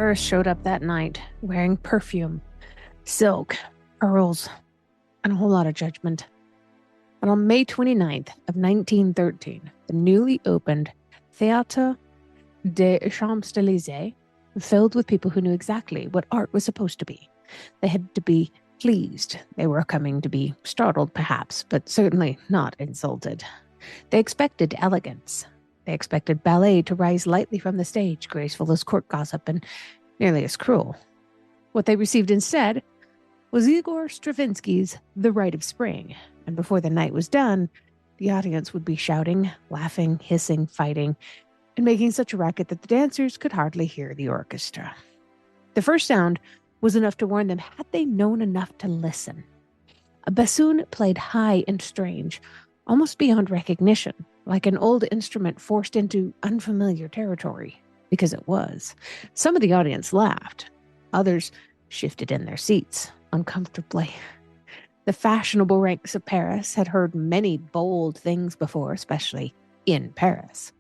Paris showed up that night wearing perfume, silk, pearls, and a whole lot of judgment. And on May 29th of 1913, the newly opened Théâtre des Champs-Élysées filled with people who knew exactly what art was supposed to be. They had to be pleased. They were coming to be startled, perhaps, but certainly not insulted. They expected elegance. They expected ballet to rise lightly from the stage, graceful as court gossip and nearly as cruel. What they received instead was Igor Stravinsky's The Rite of Spring, and before the night was done, the audience would be shouting, laughing, hissing, fighting, and making such a racket that the dancers could hardly hear the orchestra. The first sound was enough to warn them had they known enough to listen. A bassoon played high and strange, almost beyond recognition, like an old instrument forced into unfamiliar territory, because it was. Some of the audience laughed. Others shifted in their seats uncomfortably. The fashionable ranks of Paris had heard many bold things before, especially in Paris.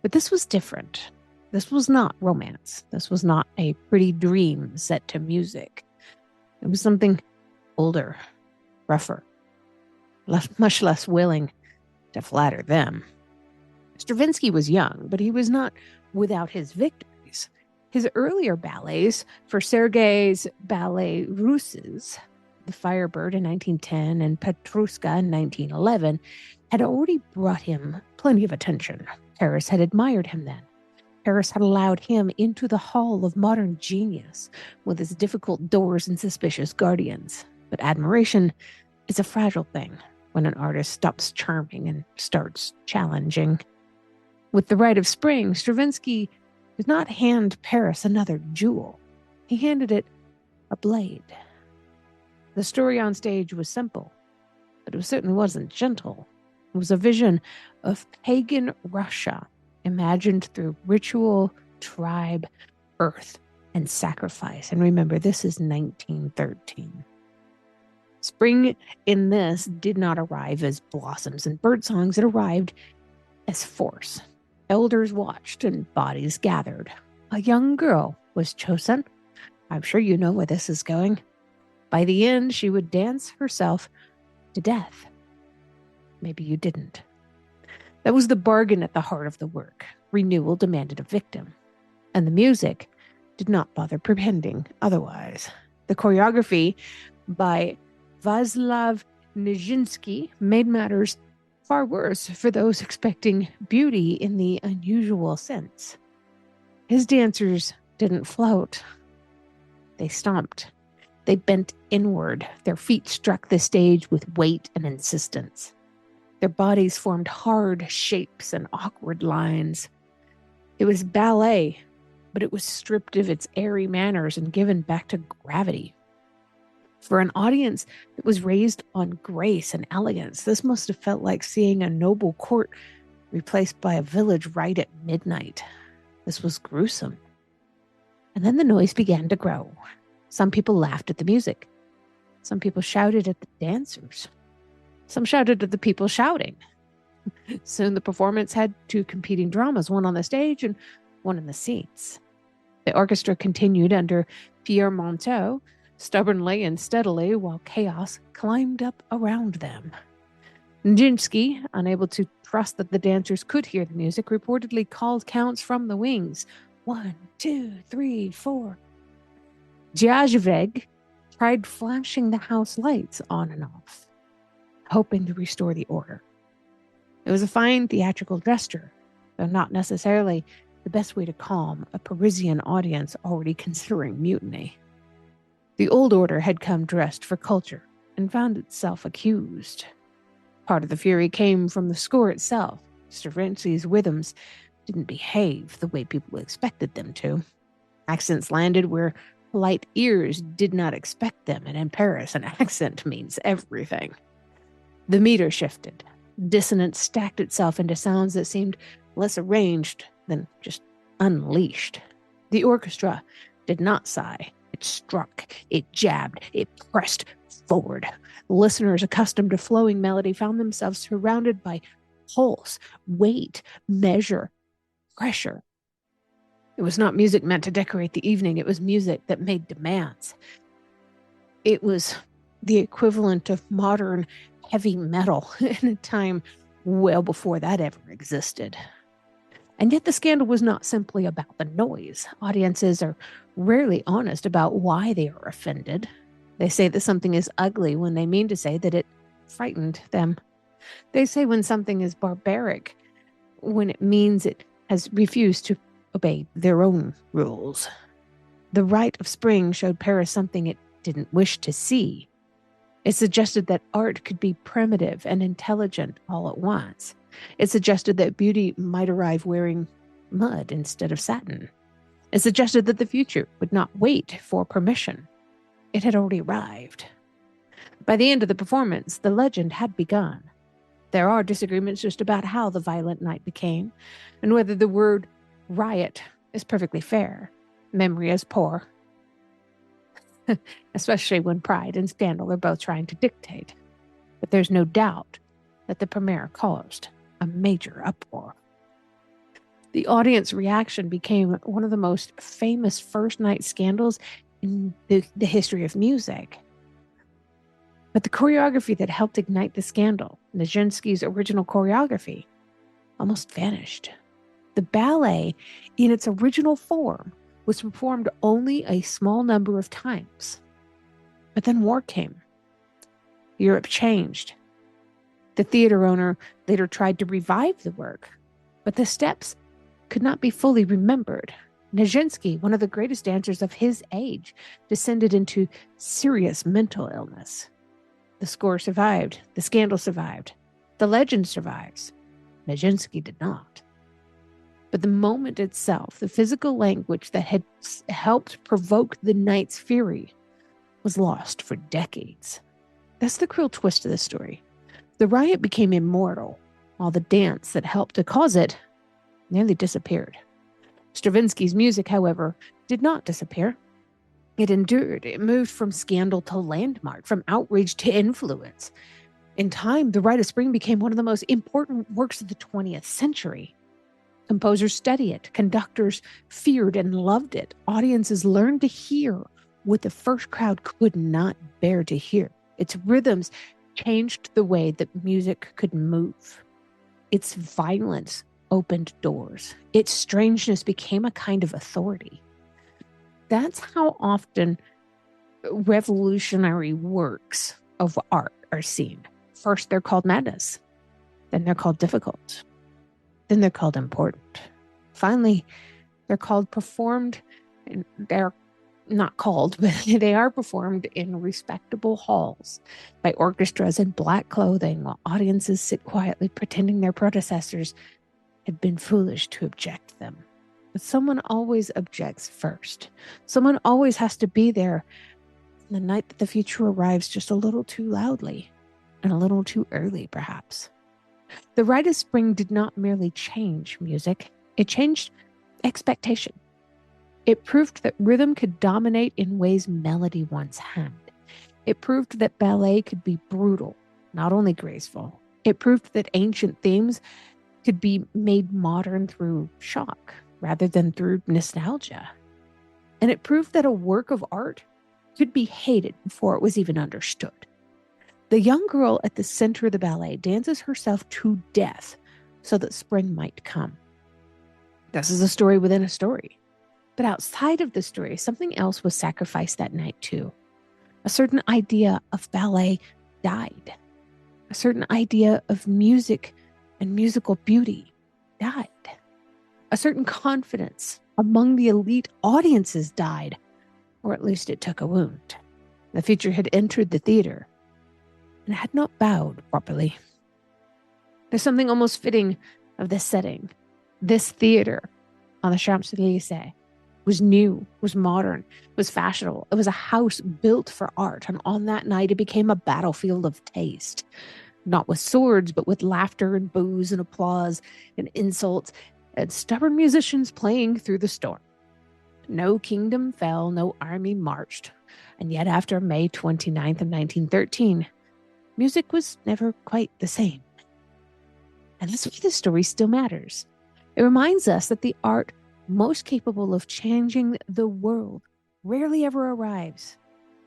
But this was different. This was not romance. This was not a pretty dream set to music. It was something older, rougher, much less willing to flatter them. Stravinsky was young, but he was not without his victories. His earlier ballets for Sergei's Ballet Russes, The Firebird in 1910 and Petrushka in 1911, had already brought him plenty of attention. Paris had admired him then. Paris had allowed him into the hall of modern genius with its difficult doors and suspicious guardians. But admiration is a fragile thing when an artist stops charming and starts challenging. With The Rite of Spring, Stravinsky did not hand Paris another jewel. He handed it a blade. The story on stage was simple, but it certainly wasn't gentle. It was a vision of pagan Russia, imagined through ritual, tribe, earth, and sacrifice. And remember, this is 1913. Spring in this did not arrive as blossoms and birdsongs. It arrived as force. Elders watched and bodies gathered. A young girl was chosen. I'm sure you know where this is going. By the end, she would dance herself to death. Maybe you didn't. That was the bargain at the heart of the work. Renewal demanded a victim. And the music did not bother pretending otherwise. The choreography by Václav Nijinsky made matters far worse for those expecting beauty in the unusual sense. His dancers didn't float. They stomped. They bent inward. Their feet struck the stage with weight and insistence. Their bodies formed hard shapes and awkward lines. It was ballet, but it was stripped of its airy manners and given back to gravity. For an audience that was raised on grace and elegance, this must have felt like seeing a noble court replaced by a village rite at midnight. This was gruesome. And then the noise began to grow. Some people laughed at the music. Some people shouted at the dancers. Some shouted at the people shouting. Soon the performance had two competing dramas, one on the stage and one in the seats. The orchestra continued under Pierre Monteau, stubbornly and steadily, while chaos climbed up around them. Nijinsky, unable to trust that the dancers could hear the music, reportedly called counts from the wings. 1, 2, 3, 4. Jagged tried flashing the house lights on and off, hoping to restore the order. It was a fine theatrical gesture, though not necessarily the best way to calm a Parisian audience already considering mutiny. The old order had come dressed for culture and found itself accused. Part of the fury came from the score itself. Stravinsky's rhythms didn't behave the way people expected them to. Accents landed where polite ears did not expect them, and in Paris, an accent means everything. The meter shifted. Dissonance stacked itself into sounds that seemed less arranged than just unleashed. The orchestra did not sigh. It struck, it jabbed, it pressed forward. Listeners accustomed to flowing melody found themselves surrounded by pulse, weight, measure, pressure. It was not music meant to decorate the evening. It was music that made demands. It was the equivalent of modern heavy metal in a time well before that ever existed. And yet the scandal was not simply about the noise. Audiences are rarely honest about why they are offended. They say that something is ugly when they mean to say that it frightened them. They say when something is barbaric when it means it has refused to obey their own rules. The Rite of Spring showed Paris something it didn't wish to see. It suggested that art could be primitive and intelligent all at once. It suggested that beauty might arrive wearing mud instead of satin. It suggested that the future would not wait for permission. It had already arrived. By the end of the performance, the legend had begun. There are disagreements just about how the violent night became, and whether the word riot is perfectly fair. Memory is poor, especially when pride and scandal are both trying to dictate. But there's no doubt that the premiere caused a major uproar. The audience reaction became one of the most famous first night scandals in the history of music. But the choreography that helped ignite the scandal, Nijinsky's original choreography, almost vanished. The ballet, in its original form, was performed only a small number of times. But then war came. Europe changed. The theater owner later tried to revive the work, but the steps could not be fully remembered. Nijinsky, one of the greatest dancers of his age, descended into serious mental illness. The score survived. The scandal survived. The legend survives. Nijinsky did not. But the moment itself, the physical language that had helped provoke the night's fury, was lost for decades. That's the cruel twist of the story. The riot became immortal, while the dance that helped to cause it nearly disappeared. Stravinsky's music, however, did not disappear. It endured. It moved from scandal to landmark, from outrage to influence. In time, The Rite of Spring became one of the most important works of the 20th century. Composers studied it. Conductors feared and loved it. Audiences learned to hear what the first crowd could not bear to hear. Its rhythms changed the way that music could move. Its violence opened doors. Its strangeness became a kind of authority. That's how often revolutionary works of art are seen. First, they're called madness. Then they're called difficult. Then they're called important. Finally, they're called performed. They're not called, but they are performed in respectable halls by orchestras in black clothing while audiences sit quietly pretending their predecessors had been foolish to object them. But someone always objects first. Someone always has to be there the night that the future arrives just a little too loudly and a little too early, perhaps. The Rite of Spring did not merely change music, it changed expectation. It proved that rhythm could dominate in ways melody once had. It proved that ballet could be brutal, not only graceful. It proved that ancient themes could be made modern through shock rather than through nostalgia. And it proved that a work of art could be hated before it was even understood. The young girl at the center of the ballet dances herself to death so that spring might come. This is a story within a story. But outside of the story, something else was sacrificed that night too. A certain idea of ballet died. A certain idea of music and musical beauty died. A certain confidence among the elite audiences died, or at least it took a wound. The future had entered the theater and had not bowed properly. There's something almost fitting of this setting. This theater on the Champs-Élysées was new, was modern, was fashionable. It was a house built for art, and on that night it became a battlefield of taste. Not with swords, but with laughter and boos and applause and insults and stubborn musicians playing through the storm. No kingdom fell, no army marched, and yet after May 29th of 1913, music was never quite the same. And that's why this story still matters. It reminds us that the art most capable of changing the world, rarely ever arrives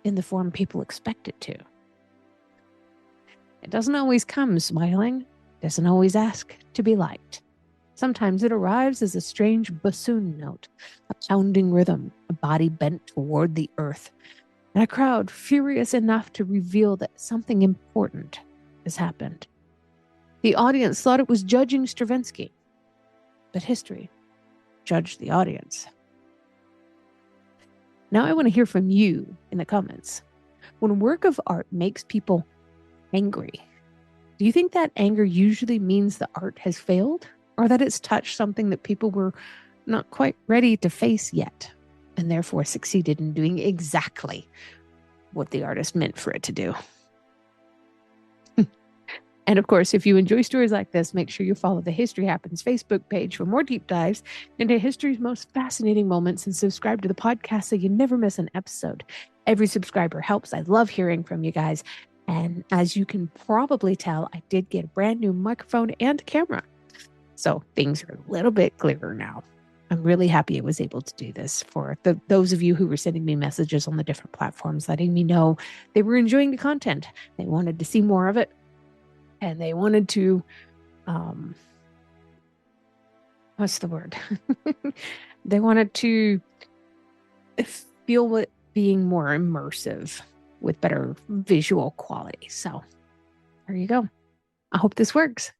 in the form people expect it to. It doesn't always come smiling, doesn't always ask to be liked. Sometimes it arrives as a strange bassoon note, a pounding rhythm, a body bent toward the earth, and a crowd furious enough to reveal that something important has happened. The audience thought it was judging Stravinsky, but history judged the audience. Now I want to hear from you in the comments. When a work of art makes people angry, do you think that anger usually means the art has failed, or that it's touched something that people were not quite ready to face yet, and therefore succeeded in doing exactly what the artist meant for it to do? And of course, if you enjoy stories like this, make sure you follow the History Happens Facebook page for more deep dives into history's most fascinating moments, and subscribe to the podcast so you never miss an episode. Every subscriber helps. I love hearing from you guys. And as you can probably tell, I did get a brand new microphone and camera. So things are a little bit clearer now. I'm really happy I was able to do this for those of you who were sending me messages on the different platforms, letting me know they were enjoying the content. They wanted to see more of it. And they wanted to, what's the word? They wanted to feel it being more immersive with better visual quality. So there you go. I hope this works.